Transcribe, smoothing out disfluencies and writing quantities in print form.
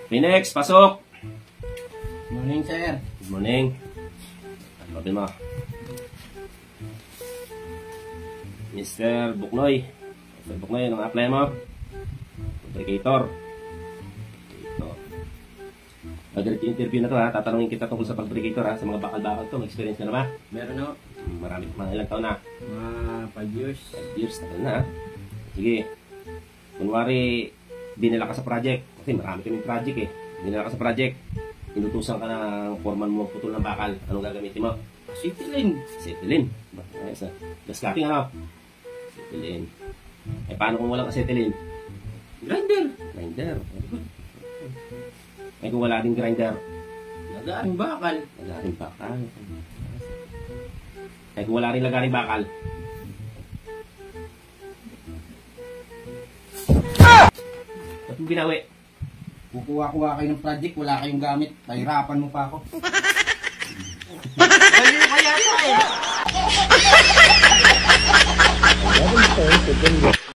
Phoenix, pasok! Morning, sir. Good morning. Sabi mo. Mr. Buknoy. Mr. Buknoy, anong apply mo? Fabricator. Ito. Interview na to ha. Tatanungin kita tungkol sa fabricator ha. Sa mga bakal-bakal to. May experience ka na ba? Meron ako. Marami. Mga ilang taon na? Mga 5 years. 5 years na na ha. Sige. Kunwari, dinala ka sa project. Kasi marami kaming project eh. Dinala ka sa project. Inutusan ka ng foreman mo putol ng bakal. Anong gagamitin mo? Acetylene. Acetylene. Gas cutting ano? Acetylene. Eh paano kung walang acetylene? Grinder. Grinder. Eh kung wala ding grinder? Lagaring bakal. Lagaring bakal. Eh kung wala rin lagaring bakal? Ba't mo binawi? Kukuha-kuha kayo ng project, wala kayong gamit. Pahirapan mo pa ako. Kaya pa eh.